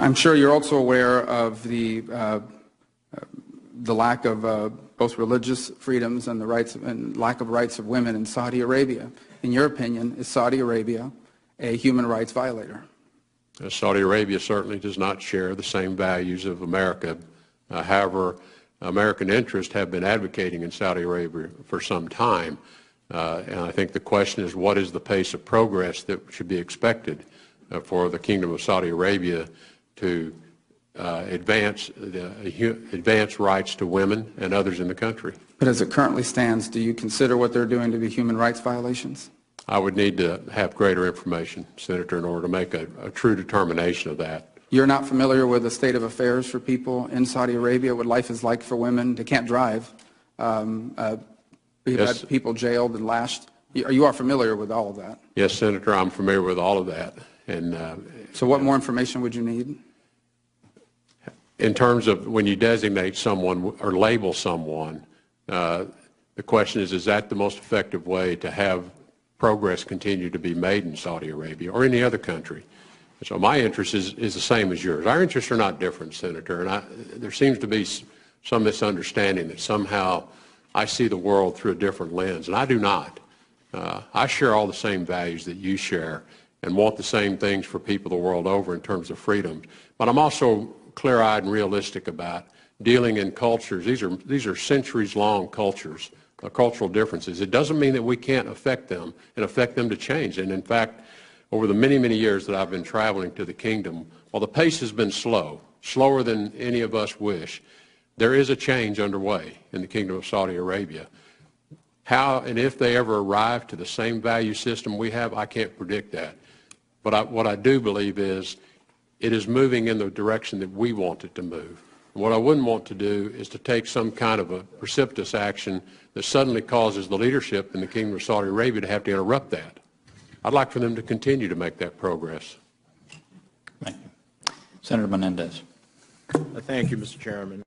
I'm sure you're also aware of the lack of both religious freedoms and the rights and lack of rights of women in Saudi Arabia. In your opinion, is Saudi Arabia a human rights violator? Saudi Arabia certainly does not share the same values of America. However, American interests have been advocating in Saudi Arabia for some time. And I think the question is, what is the pace of progress that should be expected for the Kingdom of Saudi Arabia to advance rights to women and others in the country? But as it currently stands, do you consider what they're doing to be human rights violations? I would need to have greater information, Senator, in order to make a true determination of that. You're not familiar with the state of affairs for people in Saudi Arabia, what life is like for women? They can't drive. We've Yes. had people jailed and lashed. You are familiar with all of that? Yes, Senator, I'm familiar with all of that. And so what more information would you need? In terms of when you designate someone or label someone, the question is that the most effective way to have progress continue to be made in Saudi Arabia or any other country? So my interest is the same as yours. Our interests are not different, Senator, and there seems to be some misunderstanding that somehow I see the world through a different lens, and I do not. I share all the same values that you share and want the same things for people the world over in terms of freedom. But I'm also clear-eyed and realistic about dealing in cultures. These are centuries-long cultures, cultural differences. It doesn't mean that we can't affect them and affect them to change. And in fact, over the many, many years that I've been traveling to the kingdom, while the pace has been slow, slower than any of us wish, there is a change underway in the Kingdom of Saudi Arabia. How and if they ever arrive to the same value system we have, I can't predict that. But what I do believe is it is moving in the direction that we want it to move. And what I wouldn't want to do is to take some kind of a precipitous action that suddenly causes the leadership in the Kingdom of Saudi Arabia to have to interrupt that. I'd like for them to continue to make that progress. Thank you. Senator Menendez. Thank you, Mr. Chairman.